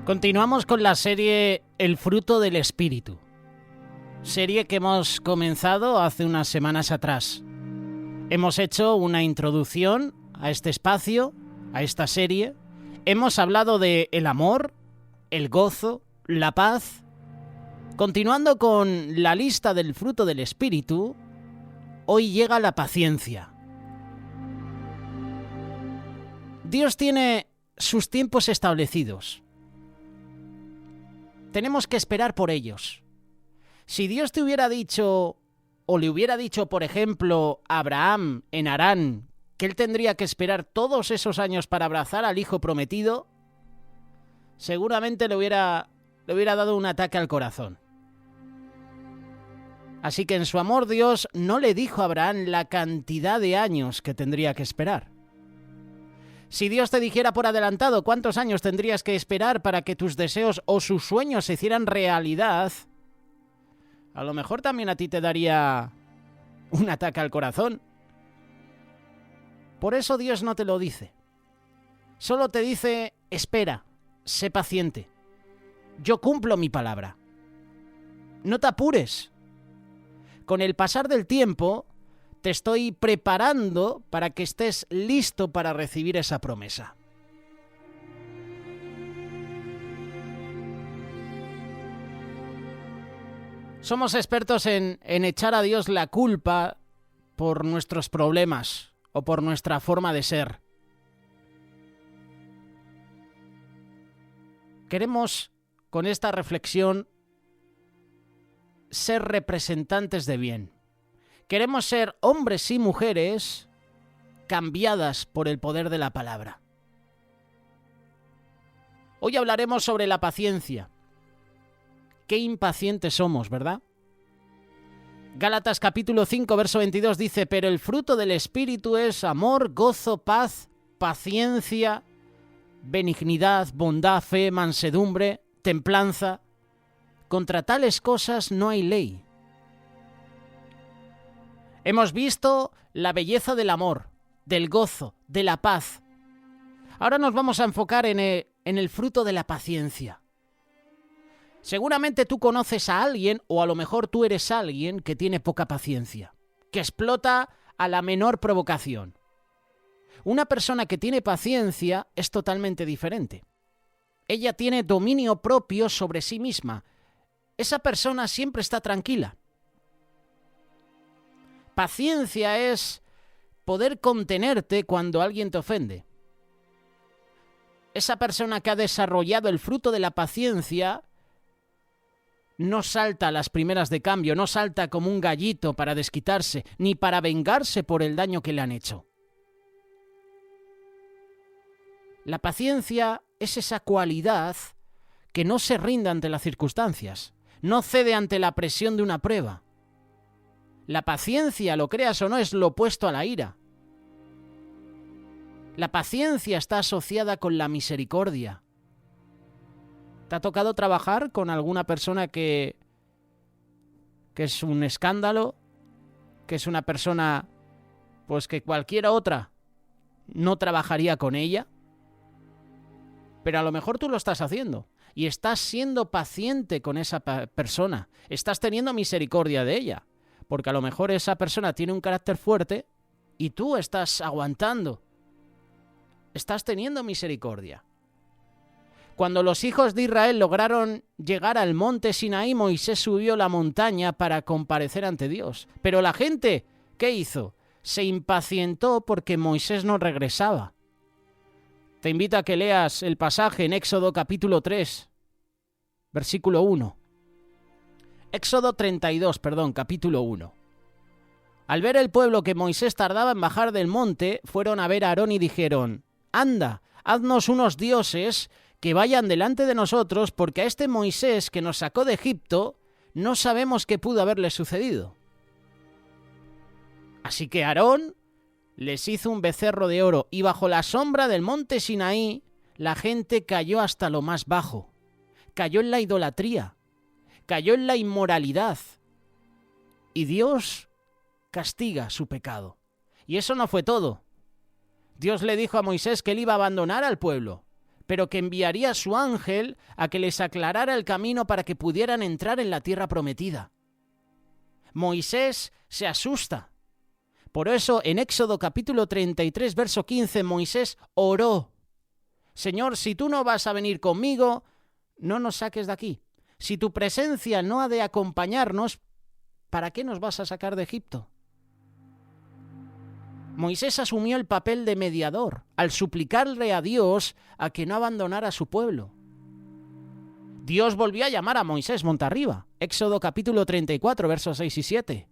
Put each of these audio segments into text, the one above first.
Continuamos con la serie El fruto del espíritu. Serie que hemos comenzado hace unas semanas atrás. Hemos hecho una introducción a este espacio, a esta serie. Hemos hablado de el amor, el gozo, la paz. Continuando con la lista del fruto del espíritu, hoy llega la paciencia. Dios tiene sus tiempos establecidos. Tenemos que esperar por ellos. Si Dios te hubiera dicho, o le hubiera dicho, por ejemplo, a Abraham en Harán, que él tendría que esperar todos esos años para abrazar al hijo prometido, seguramente le hubiera dado un ataque al corazón. Así que en su amor Dios no le dijo a Abraham la cantidad de años que tendría que esperar. Si Dios te dijera por adelantado cuántos años tendrías que esperar para que tus deseos o sus sueños se hicieran realidad, a lo mejor también a ti te daría un ataque al corazón. Por eso Dios no te lo dice. Solo te dice, espera, sé paciente. Yo cumplo mi palabra. No te apures. Con el pasar del tiempo, te estoy preparando para que estés listo para recibir esa promesa. Somos expertos en echar a Dios la culpa por nuestros problemas o por nuestra forma de ser. Queremos, con esta reflexión, ser representantes de bien. Queremos ser hombres y mujeres cambiadas por el poder de la palabra. Hoy hablaremos sobre la paciencia. Qué impacientes somos, ¿verdad? Gálatas capítulo 5, verso 22 dice, pero el fruto del Espíritu es amor, gozo, paz, paciencia, benignidad, bondad, fe, mansedumbre, templanza. Contra tales cosas no hay ley. Hemos visto la belleza del amor, del gozo, de la paz. Ahora nos vamos a enfocar en el fruto de la paciencia. Seguramente tú conoces a alguien, o a lo mejor tú eres alguien que tiene poca paciencia, que explota a la menor provocación. Una persona que tiene paciencia es totalmente diferente. Ella tiene dominio propio sobre sí misma. Esa persona siempre está tranquila. Paciencia es poder contenerte cuando alguien te ofende. Esa persona que ha desarrollado el fruto de la paciencia no salta a las primeras de cambio, no salta como un gallito para desquitarse, ni para vengarse por el daño que le han hecho. La paciencia es esa cualidad que no se rinde ante las circunstancias, no cede ante la presión de una prueba. La paciencia, lo creas o no, es lo opuesto a la ira. La paciencia está asociada con la misericordia. ¿Te ha tocado trabajar con alguna persona que es un escándalo? Que es una persona, pues que cualquiera otra no trabajaría con ella. Pero a lo mejor tú lo estás haciendo y estás siendo paciente con esa persona. Estás teniendo misericordia de ella. Porque a lo mejor esa persona tiene un carácter fuerte y tú estás aguantando. Estás teniendo misericordia. Cuando los hijos de Israel lograron llegar al monte Sinaí, Moisés subió la montaña para comparecer ante Dios. Pero la gente, ¿qué hizo? Se impacientó porque Moisés no regresaba. Te invito a que leas el pasaje en Éxodo capítulo 3, versículo 1. Éxodo 32, capítulo 1. Al ver el pueblo que Moisés tardaba en bajar del monte, fueron a ver a Aarón y dijeron, «Anda, haznos unos dioses que vayan delante de nosotros, porque a este Moisés que nos sacó de Egipto, no sabemos qué pudo haberle sucedido». Así que Aarón les hizo un becerro de oro, y bajo la sombra del monte Sinaí, la gente cayó hasta lo más bajo. Cayó en la idolatría. Cayó en la inmoralidad y Dios castiga su pecado. Y eso no fue todo. Dios le dijo a Moisés que él iba a abandonar al pueblo, pero que enviaría a su ángel a que les aclarara el camino para que pudieran entrar en la tierra prometida. Moisés se asusta. Por eso, en Éxodo capítulo 33, verso 15, Moisés oró: Señor, si tú no vas a venir conmigo, no nos saques de aquí. Si tu presencia no ha de acompañarnos, ¿para qué nos vas a sacar de Egipto? Moisés asumió el papel de mediador al suplicarle a Dios a que no abandonara a su pueblo. Dios volvió a llamar a Moisés monte arriba, Éxodo capítulo 34, versos 6 y 7.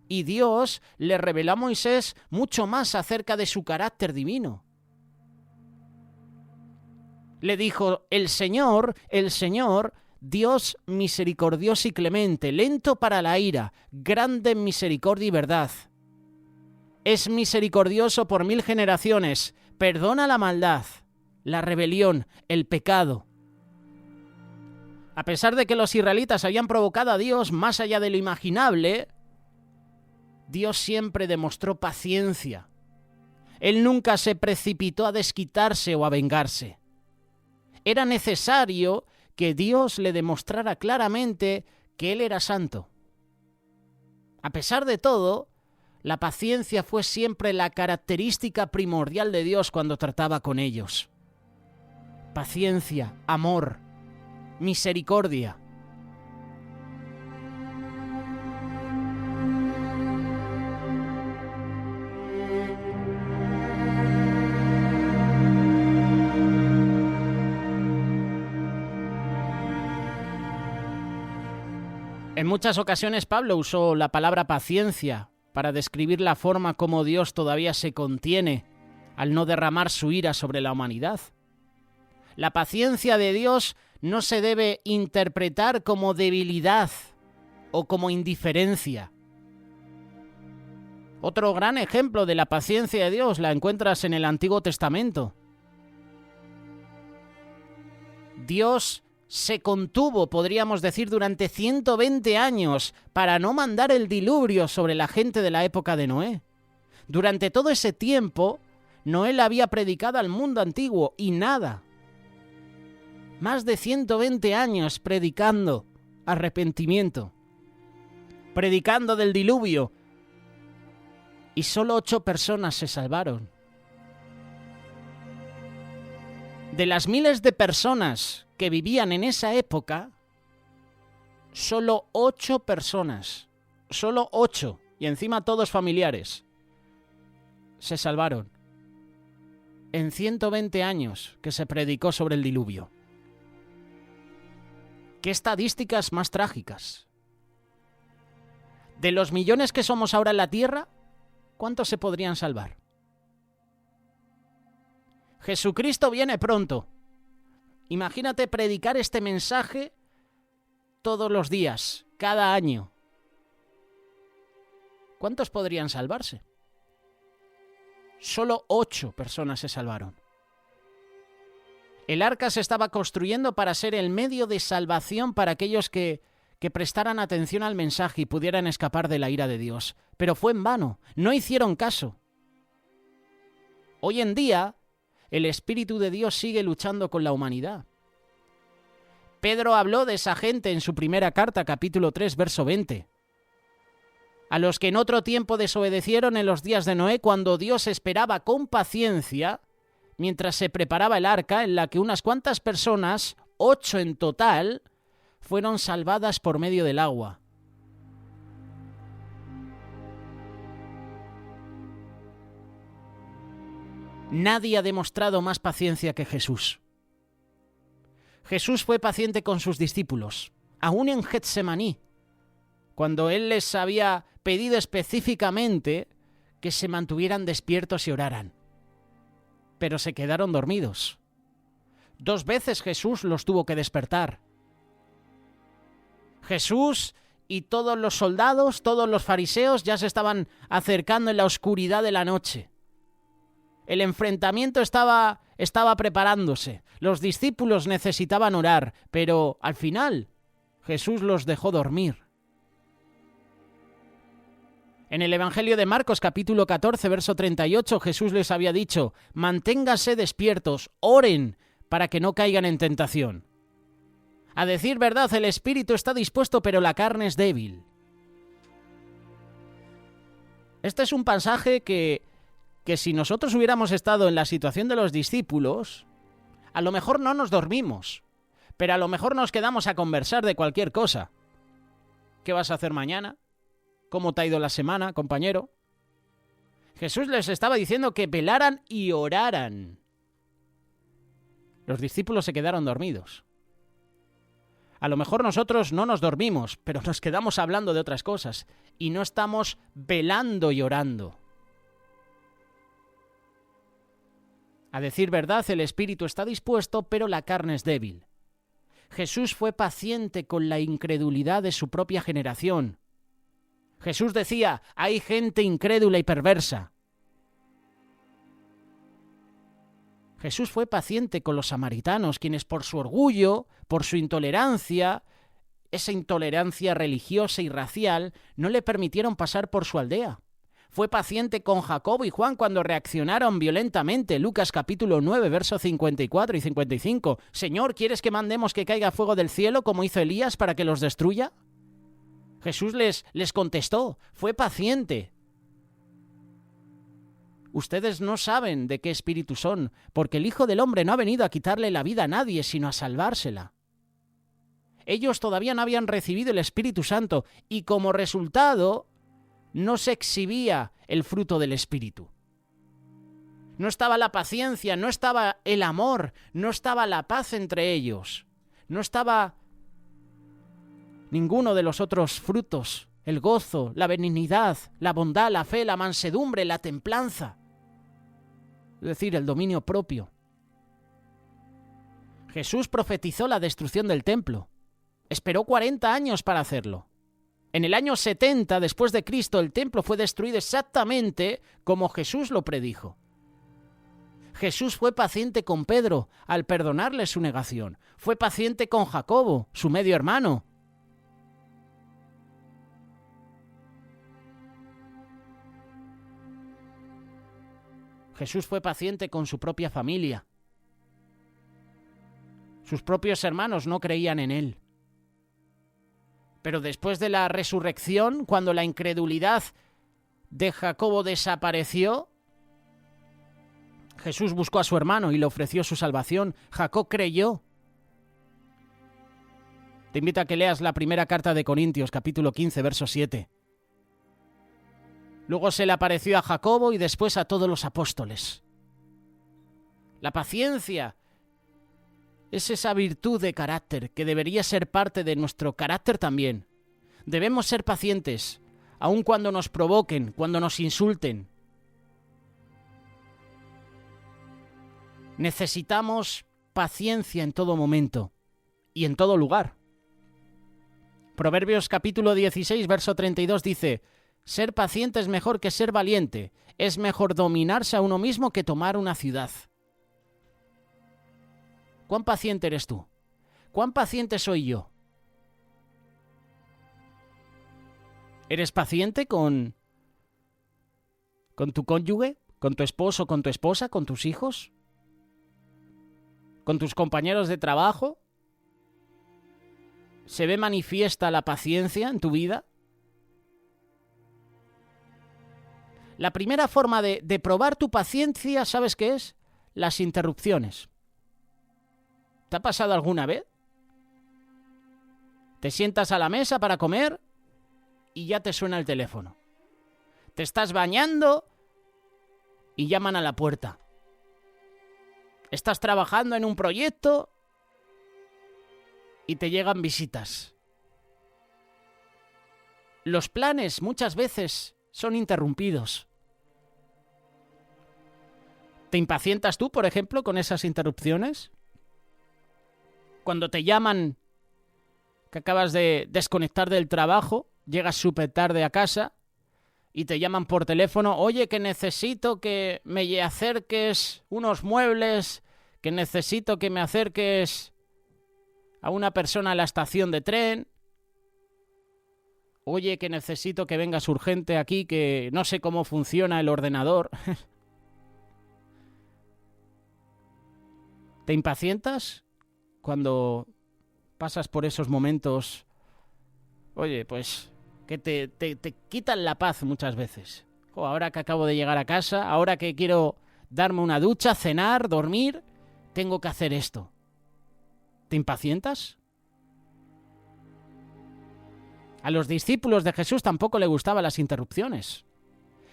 Y Dios le reveló a Moisés mucho más acerca de su carácter divino. Le dijo: el Señor, Dios misericordioso y clemente, lento para la ira, grande en misericordia y verdad. Es misericordioso por 1000 generaciones, perdona la maldad, la rebelión, el pecado. A pesar de que los israelitas habían provocado a Dios más allá de lo imaginable, Dios siempre demostró paciencia. Él nunca se precipitó a desquitarse o a vengarse. Era necesario que Dios le demostrara claramente que Él era santo. A pesar de todo, la paciencia fue siempre la característica primordial de Dios cuando trataba con ellos. Paciencia, amor, misericordia. En muchas ocasiones Pablo usó la palabra paciencia para describir la forma como Dios todavía se contiene al no derramar su ira sobre la humanidad. La paciencia de Dios no se debe interpretar como debilidad o como indiferencia. Otro gran ejemplo de la paciencia de Dios la encuentras en el Antiguo Testamento. Dios se contuvo, podríamos decir, durante 120 años para no mandar el diluvio sobre la gente de la época de Noé. Durante todo ese tiempo, Noé había predicado al mundo antiguo y nada. Más de 120 años predicando arrepentimiento, predicando del diluvio, y solo 8 personas se salvaron. De las miles de personas que vivían en esa época, solo 8 personas, solo 8, y encima todos familiares, se salvaron en 120 años que se predicó sobre el diluvio. ¿Qué estadísticas más trágicas? De los millones que somos ahora en la Tierra, ¿cuántos se podrían salvar? Jesucristo viene pronto. Imagínate predicar este mensaje todos los días, cada año. ¿Cuántos podrían salvarse? Solo 8 personas se salvaron. El arca se estaba construyendo para ser el medio de salvación para aquellos que prestaran atención al mensaje y pudieran escapar de la ira de Dios. Pero fue en vano, no hicieron caso. Hoy en día, el Espíritu de Dios sigue luchando con la humanidad. Pedro habló de esa gente en su primera carta, capítulo 3, verso 20. A los que en otro tiempo desobedecieron en los días de Noé, cuando Dios esperaba con paciencia, mientras se preparaba el arca, en la que unas cuantas personas, 8 en total, fueron salvadas por medio del agua. Nadie ha demostrado más paciencia que Jesús. Jesús fue paciente con sus discípulos, aún en Getsemaní, cuando Él les había pedido específicamente que se mantuvieran despiertos y oraran. Pero se quedaron dormidos. 2 veces Jesús los tuvo que despertar. Jesús y todos los soldados, todos los fariseos ya se estaban acercando en la oscuridad de la noche. El enfrentamiento estaba preparándose. Los discípulos necesitaban orar, pero al final Jesús los dejó dormir. En el Evangelio de Marcos, capítulo 14, verso 38, Jesús les había dicho: manténganse despiertos, oren, para que no caigan en tentación. A decir verdad, el espíritu está dispuesto, pero la carne es débil. Este es un pasaje que si nosotros hubiéramos estado en la situación de los discípulos, a lo mejor no nos dormimos, pero a lo mejor nos quedamos a conversar de cualquier cosa. ¿Qué vas a hacer mañana? ¿Cómo te ha ido la semana, compañero? Jesús les estaba diciendo que velaran y oraran. Los discípulos se quedaron dormidos. A lo mejor nosotros no nos dormimos, pero nos quedamos hablando de otras cosas y no estamos velando y orando. A decir verdad, el espíritu está dispuesto, pero la carne es débil. Jesús fue paciente con la incredulidad de su propia generación. Jesús decía, hay gente incrédula y perversa. Jesús fue paciente con los samaritanos, quienes por su orgullo, por su intolerancia, esa intolerancia religiosa y racial, no le permitieron pasar por su aldea. Fue paciente con Jacobo y Juan cuando reaccionaron violentamente. Lucas capítulo 9, versos 54 y 55. Señor, ¿quieres que mandemos que caiga fuego del cielo como hizo Elías para que los destruya? Jesús les contestó, fue paciente. Ustedes no saben de qué espíritu son, porque el Hijo del Hombre no ha venido a quitarle la vida a nadie, sino a salvársela. Ellos todavía no habían recibido el Espíritu Santo y como resultado no se exhibía el fruto del Espíritu. No estaba la paciencia, no estaba el amor, no estaba la paz entre ellos, no estaba ninguno de los otros frutos, el gozo, la benignidad, la bondad, la fe, la mansedumbre, la templanza. Es decir, el dominio propio. Jesús profetizó la destrucción del templo. Esperó 40 años para hacerlo. En el año 70 después de Cristo, el templo fue destruido exactamente como Jesús lo predijo. Jesús fue paciente con Pedro al perdonarle su negación. Fue paciente con Jacobo, su medio hermano. Jesús fue paciente con su propia familia. Sus propios hermanos no creían en él. Pero después de la resurrección, cuando la incredulidad de Jacobo desapareció, Jesús buscó a su hermano y le ofreció su salvación. Jacob creyó. Te invito a que leas la primera carta de Corintios, capítulo 15, verso 7. Luego se le apareció a Jacobo y después a todos los apóstoles. La paciencia es esa virtud de carácter que debería ser parte de nuestro carácter también. Debemos ser pacientes, aun cuando nos provoquen, cuando nos insulten. Necesitamos paciencia en todo momento y en todo lugar. Proverbios capítulo 16, verso 32 dice: ser paciente es mejor que ser valiente. Es mejor dominarse a uno mismo que tomar una ciudad. ¿Cuán paciente eres tú? ¿Cuán paciente soy yo? ¿Eres paciente con tu cónyuge? ¿Con tu esposo, con tu esposa, con tus hijos? ¿Con tus compañeros de trabajo? ¿Se ve manifiesta la paciencia en tu vida? La primera forma de probar tu paciencia, ¿sabes qué es? Las interrupciones. ¿Te ha pasado alguna vez? Te sientas a la mesa para comer y ya te suena el teléfono. Te estás bañando y llaman a la puerta. Estás trabajando en un proyecto y te llegan visitas. Los planes muchas veces son interrumpidos. ¿Te impacientas tú, por ejemplo, con esas interrupciones? Cuando te llaman que acabas de desconectar del trabajo, llegas súper tarde a casa y te llaman por teléfono: oye, que necesito que me acerques unos muebles, que necesito que me acerques a una persona a la estación de tren. Oye, que necesito que vengas urgente aquí, que no sé cómo funciona el ordenador. ¿Te impacientas cuando pasas por esos momentos, oye, pues que te quitan la paz muchas veces? Ahora que acabo de llegar a casa, ahora que quiero darme una ducha, cenar, dormir, tengo que hacer esto. ¿Te impacientas? A los discípulos de Jesús tampoco le gustaban las interrupciones.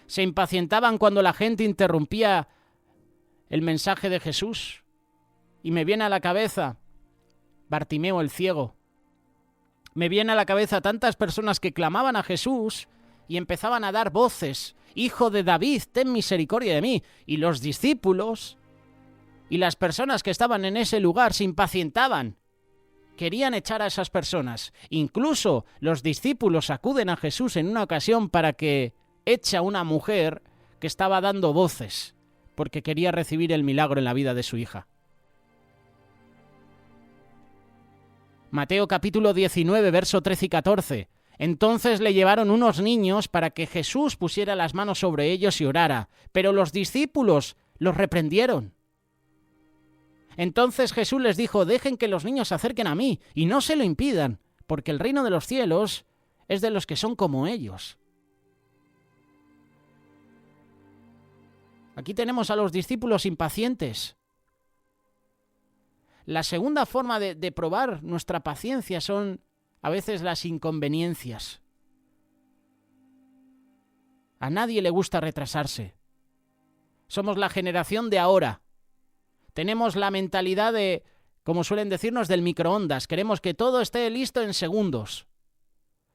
Se impacientaban cuando la gente interrumpía el mensaje de Jesús. Y me viene a la cabeza Bartimeo el ciego. Me viene a la cabeza tantas personas que clamaban a Jesús y empezaban a dar voces: Hijo de David, ten misericordia de mí. Y los discípulos y las personas que estaban en ese lugar se impacientaban. Querían echar a esas personas. Incluso los discípulos acuden a Jesús en una ocasión para que eche a una mujer que estaba dando voces porque quería recibir el milagro en la vida de su hija. Mateo capítulo 19, verso 13 y 14. Entonces le llevaron unos niños para que Jesús pusiera las manos sobre ellos y orara, pero los discípulos los reprendieron. Entonces Jesús les dijo: dejen que los niños se acerquen a mí y no se lo impidan, porque el reino de los cielos es de los que son como ellos. Aquí tenemos a los discípulos impacientes. La segunda forma de probar nuestra paciencia son a veces las inconveniencias. A nadie le gusta retrasarse. Somos la generación de ahora. Tenemos la mentalidad de, como suelen decirnos, del microondas. Queremos que todo esté listo en segundos.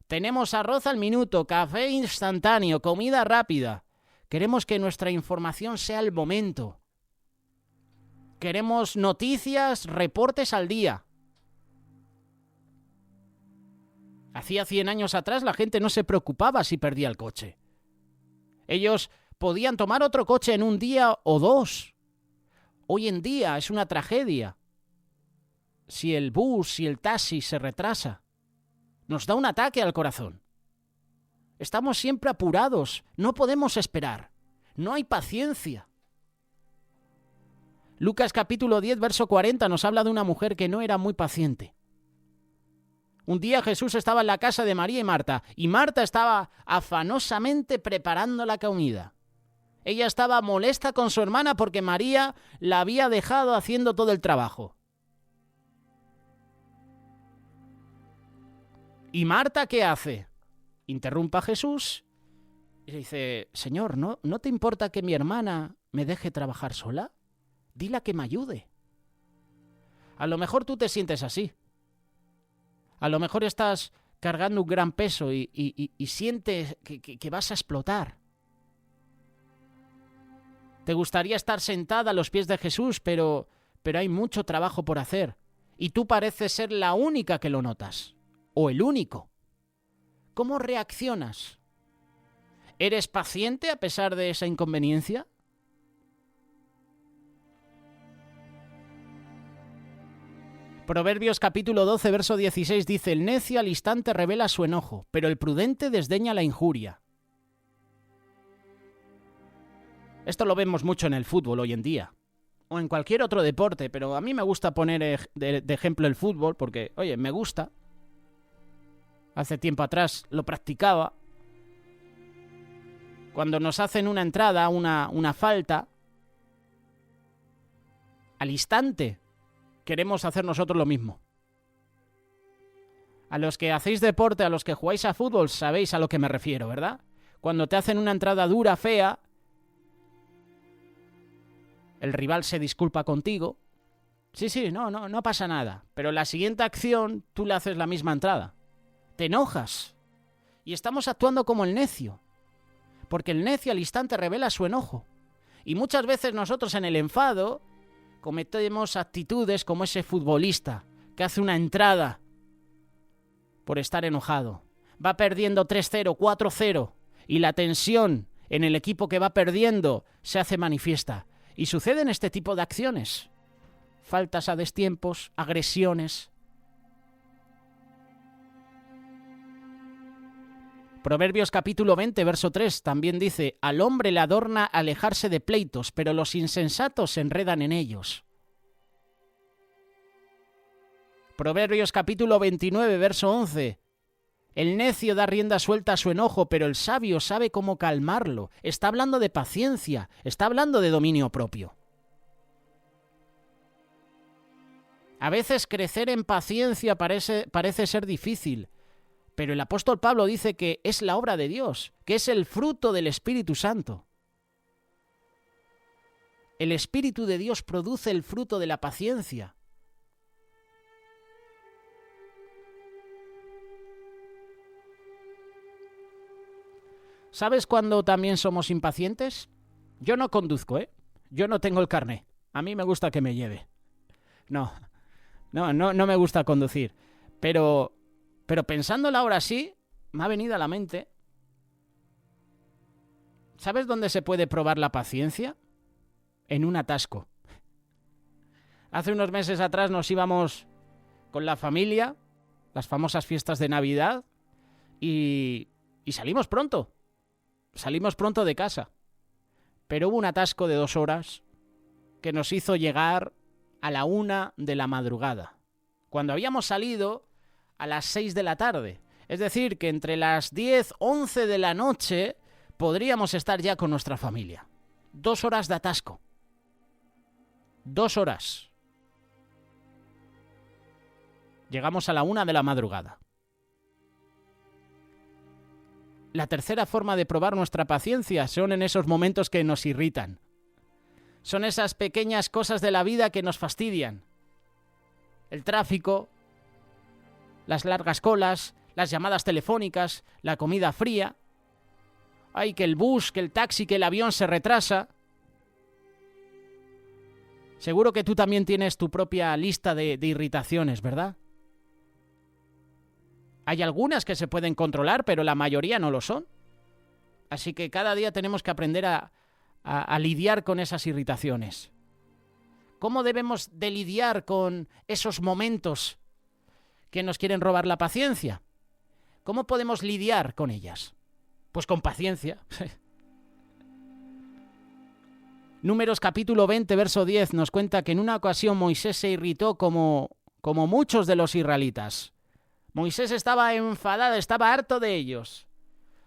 Tenemos arroz al minuto, café instantáneo, comida rápida. Queremos que nuestra información sea al momento. Queremos noticias, reportes al día. Hacía 100 años atrás la gente no se preocupaba si perdía el coche. Ellos podían tomar otro coche en un día o dos. Hoy en día es una tragedia. Si el bus, si el taxi se retrasa, nos da un ataque al corazón. Estamos siempre apurados, no podemos esperar, no hay paciencia. Lucas capítulo 10, verso 40 nos habla de una mujer que no era muy paciente. Un día Jesús estaba en la casa de María y Marta estaba afanosamente preparando la comida. Ella estaba molesta con su hermana porque María la había dejado haciendo todo el trabajo. ¿Y Marta qué hace? Interrumpe a Jesús y le dice: Señor, ¿no te importa que mi hermana me deje trabajar sola? Dila que me ayude. A lo mejor tú te sientes así. A lo mejor estás cargando un gran peso y sientes que vas a explotar. Te gustaría estar sentada a los pies de Jesús, pero hay mucho trabajo por hacer. Y tú pareces ser la única que lo notas. O el único. ¿Cómo reaccionas? ¿Eres paciente a pesar de esa inconveniencia? Proverbios capítulo 12, verso 16 dice: el necio al instante revela su enojo, pero el prudente desdeña la injuria. Esto lo vemos mucho en el fútbol hoy en día, o en cualquier otro deporte, pero a mí me gusta poner de ejemplo el fútbol porque, oye, me gusta. Hace tiempo atrás lo practicaba. Cuando nos hacen una entrada, una falta, al instante queremos hacer nosotros lo mismo. A los que hacéis deporte, a los que jugáis a fútbol, sabéis a lo que me refiero, ¿verdad? Cuando te hacen una entrada dura, fea, el rival se disculpa contigo. Sí, no pasa nada. Pero la siguiente acción, tú le haces la misma entrada. Te enojas. Y estamos actuando como el necio. Porque el necio al instante revela su enojo. Y muchas veces nosotros en el enfado cometemos actitudes como ese futbolista que hace una entrada por estar enojado. Va perdiendo 3-0, 4-0 y la tensión en el equipo que va perdiendo se hace manifiesta. Y suceden este tipo de acciones. Faltas a destiempos, agresiones. Proverbios capítulo 20, verso 3 también dice: al hombre le adorna alejarse de pleitos, pero los insensatos se enredan en ellos. Proverbios capítulo 29, verso 11. El necio da rienda suelta a su enojo, pero el sabio sabe cómo calmarlo. Está hablando de paciencia, está hablando de dominio propio. A veces crecer en paciencia parece ser difícil, pero el apóstol Pablo dice que es la obra de Dios, que es el fruto del Espíritu Santo. El Espíritu de Dios produce el fruto de la paciencia. ¿Sabes cuándo también somos impacientes? Yo no conduzco, ¿eh? Yo no tengo el carné. A mí me gusta que me lleve. No me gusta conducir. Pero pensándolo ahora sí, me ha venido a la mente. ¿Sabes dónde se puede probar la paciencia? En un atasco. Hace unos meses atrás nos íbamos con la familia, las famosas fiestas de Navidad, y salimos pronto. Salimos pronto de casa. Pero hubo un atasco de 2 horas que nos hizo llegar a la 1 de la madrugada, cuando habíamos salido a las 6 de la tarde. Es decir, que entre las 10, 11 de la noche podríamos estar ya con nuestra familia. 2 horas de atasco. 2 horas. Llegamos a la 1 de la madrugada. La tercera forma de probar nuestra paciencia son en esos momentos que nos irritan. Son esas pequeñas cosas de la vida que nos fastidian. El tráfico, las largas colas, las llamadas telefónicas, la comida fría. Ay, que el bus, que el taxi, que el avión se retrasa. Seguro que tú también tienes tu propia lista de irritaciones, ¿verdad? Hay algunas que se pueden controlar, pero la mayoría no lo son. Así que cada día tenemos que aprender a lidiar con esas irritaciones. ¿Cómo debemos de lidiar con esos momentos que nos quieren robar la paciencia? ¿Cómo podemos lidiar con ellas? Pues con paciencia. Números capítulo 20, verso 10 nos cuenta que en una ocasión Moisés se irritó como muchos de los israelitas. Moisés estaba enfadado, estaba harto de ellos.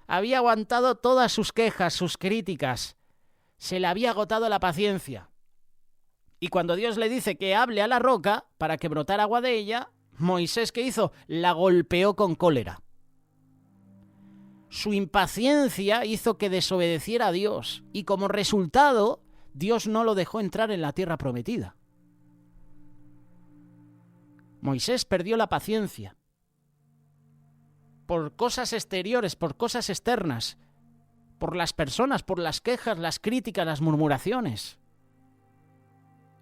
Había aguantado todas sus quejas, sus críticas. Se le había agotado la paciencia. Y cuando Dios le dice que hable a la roca para que brotara agua de ella, Moisés, ¿qué hizo? La golpeó con cólera. Su impaciencia hizo que desobedeciera a Dios y como resultado, Dios no lo dejó entrar en la tierra prometida. Moisés perdió la paciencia por cosas exteriores, por cosas externas, por las personas, por las quejas, las críticas, las murmuraciones.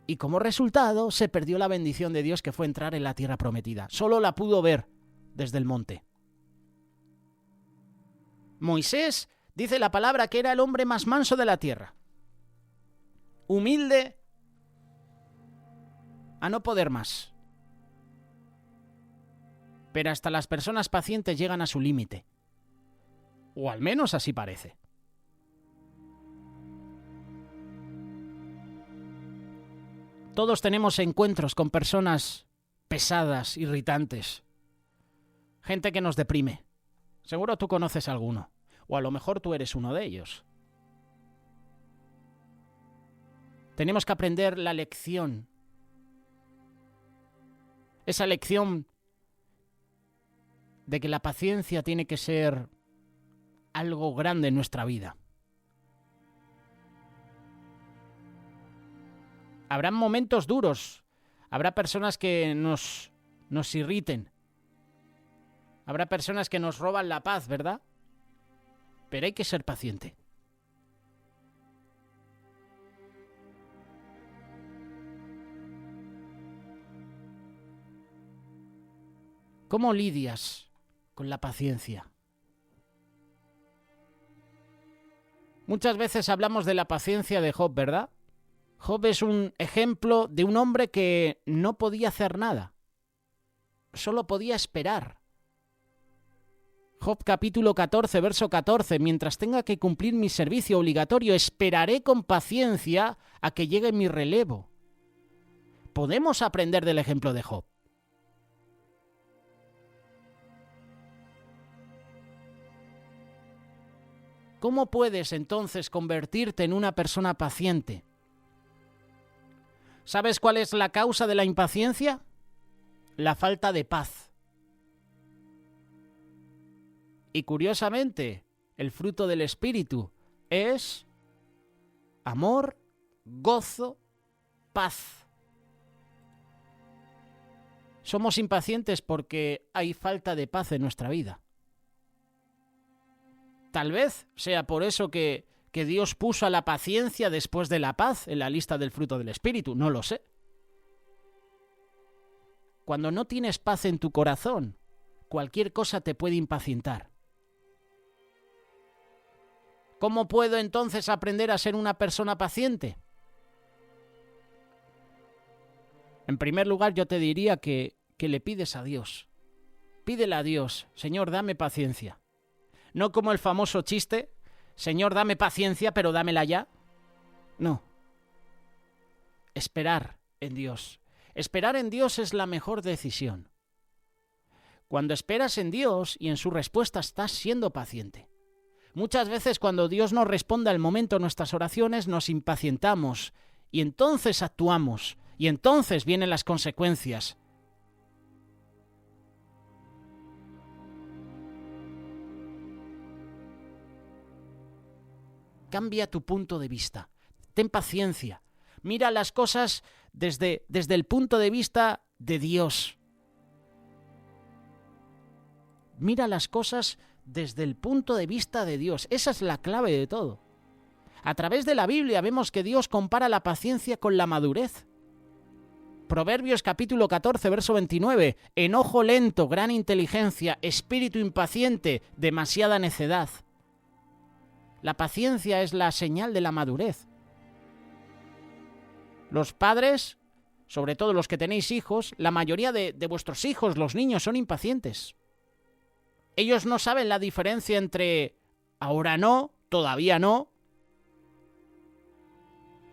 Y como resultado se perdió la bendición de Dios que fue entrar en la tierra prometida. Solo la pudo ver desde el monte. Moisés, dice la palabra, que era el hombre más manso de la tierra. Humilde a no poder más. Pero hasta las personas pacientes llegan a su límite. O al menos así parece. Todos tenemos encuentros con personas pesadas, irritantes. Gente que nos deprime. Seguro tú conoces alguno. O a lo mejor tú eres uno de ellos. Tenemos que aprender la lección. Esa lección de que la paciencia tiene que ser algo grande en nuestra vida. Habrán momentos duros, habrá personas que nos irriten, habrá personas que nos roban la paz, ¿verdad? Pero hay que ser paciente. ¿Cómo lidias con la paciencia? Muchas veces hablamos de la paciencia de Job, ¿verdad? Job es un ejemplo de un hombre que no podía hacer nada. Solo podía esperar. Job capítulo 14, verso 14. Mientras tenga que cumplir mi servicio obligatorio, esperaré con paciencia a que llegue mi relevo. Podemos aprender del ejemplo de Job. ¿Cómo puedes entonces convertirte en una persona paciente? ¿Sabes cuál es la causa de la impaciencia? La falta de paz. Y curiosamente, el fruto del Espíritu es amor, gozo, paz. Somos impacientes porque hay falta de paz en nuestra vida. Tal vez sea por eso que Dios puso a la paciencia después de la paz en la lista del fruto del Espíritu, no lo sé. Cuando no tienes paz en tu corazón, cualquier cosa te puede impacientar. ¿Cómo puedo entonces aprender a ser una persona paciente? En primer lugar, yo te diría que le pides a Dios. Pídele a Dios, Señor, dame paciencia. No como el famoso chiste, Señor, dame paciencia, pero dámela ya. No. Esperar en Dios. Esperar en Dios es la mejor decisión. Cuando esperas en Dios y en su respuesta estás siendo paciente. Muchas veces cuando Dios nos responde al momento de nuestras oraciones nos impacientamos y entonces actuamos y entonces vienen las consecuencias. Cambia tu punto de vista. Ten paciencia. Mira las cosas desde el punto de vista de Dios. Mira las cosas desde el punto de vista de Dios. Esa es la clave de todo. A través de la Biblia vemos que Dios compara la paciencia con la madurez. Proverbios capítulo 14, verso 29. Enojo lento, gran inteligencia, espíritu impaciente, demasiada necedad. La paciencia es la señal de la madurez. Los padres, sobre todo los que tenéis hijos, la mayoría de vuestros hijos, los niños, son impacientes. Ellos no saben la diferencia entre ahora no, todavía no.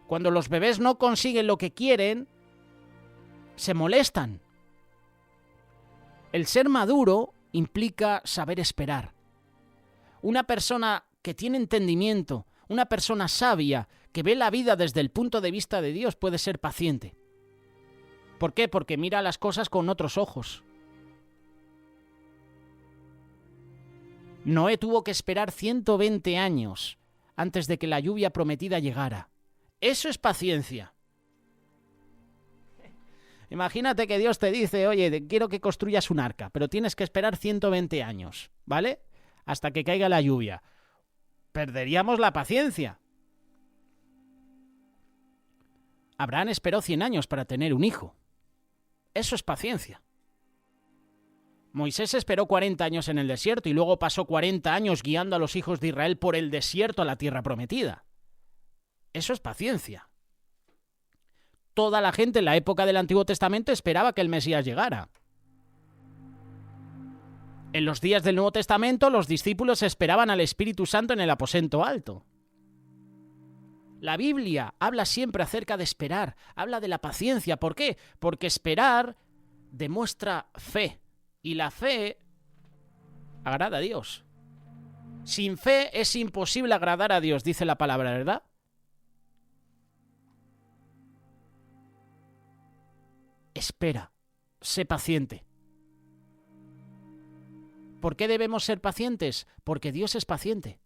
Cuando los bebés no consiguen lo que quieren, se molestan. El ser maduro implica saber esperar. Una persona que tiene entendimiento, una persona sabia, que ve la vida desde el punto de vista de Dios, puede ser paciente. ¿Por qué? Porque mira las cosas con otros ojos. Noé tuvo que esperar 120 años antes de que la lluvia prometida llegara. Eso es paciencia. Imagínate que Dios te dice, oye, quiero que construyas un arca, pero tienes que esperar 120 años, ¿vale? Hasta que caiga la lluvia. Perderíamos la paciencia. Abraham esperó 100 años para tener un hijo. Eso es paciencia. Moisés esperó 40 años en el desierto y luego pasó 40 años guiando a los hijos de Israel por el desierto a la tierra prometida. Eso es paciencia. Toda la gente en la época del Antiguo Testamento esperaba que el Mesías llegara. En los días del Nuevo Testamento, los discípulos esperaban al Espíritu Santo en el aposento alto. La Biblia habla siempre acerca de esperar, habla de la paciencia. ¿Por qué? Porque esperar demuestra fe, y la fe agrada a Dios. Sin fe es imposible agradar a Dios, dice la palabra, ¿verdad? Espera, sé paciente. ¿Por qué debemos ser pacientes? Porque Dios es paciente.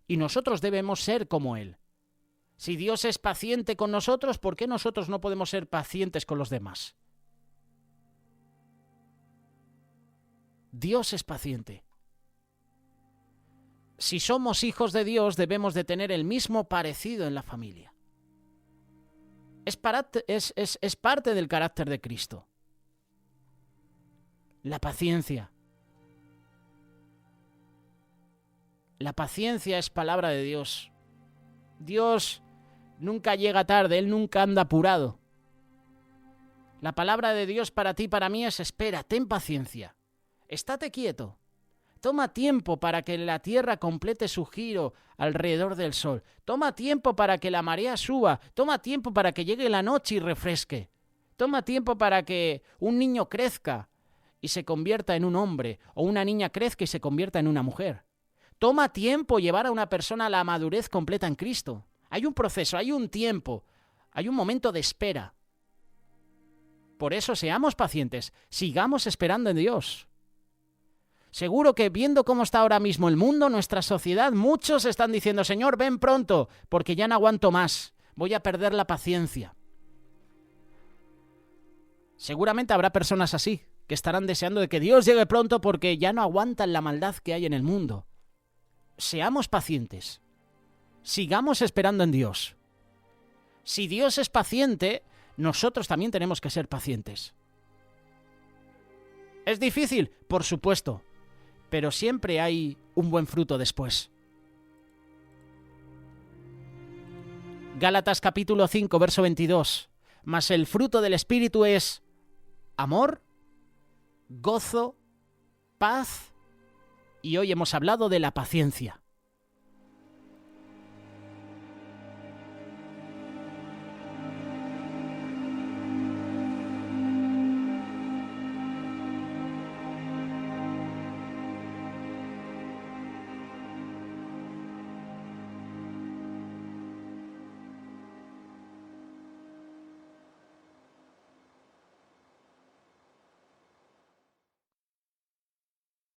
Y nosotros debemos ser como Él. Si Dios es paciente con nosotros, ¿por qué nosotros no podemos ser pacientes con los demás? Dios es paciente. Si somos hijos de Dios, debemos de tener el mismo parecido en la familia. Es parte del carácter de Cristo. La paciencia. La paciencia es palabra de Dios. Dios nunca llega tarde, Él nunca anda apurado. La palabra de Dios para ti y para mí es espera, ten paciencia. Estate quieto. Toma tiempo para que la tierra complete su giro alrededor del sol. Toma tiempo para que la marea suba. Toma tiempo para que llegue la noche y refresque. Toma tiempo para que un niño crezca y se convierta en un hombre, o una niña crezca y se convierta en una mujer. Toma tiempo llevar a una persona a la madurez completa en Cristo. Hay un proceso, hay un tiempo, hay un momento de espera. Por eso seamos pacientes, sigamos esperando en Dios. Seguro que viendo cómo está ahora mismo el mundo, nuestra sociedad, muchos están diciendo, Señor, ven pronto, porque ya no aguanto más, voy a perder la paciencia. Seguramente habrá personas así, que estarán deseando de que Dios llegue pronto porque ya no aguantan la maldad que hay en el mundo. Seamos pacientes. Sigamos esperando en Dios. Si Dios es paciente, nosotros también tenemos que ser pacientes. ¿Es difícil? Por supuesto. Pero siempre hay un buen fruto después. Gálatas capítulo 5, verso 22. Mas el fruto del Espíritu es amor, gozo, paz, y hoy hemos hablado de la paciencia.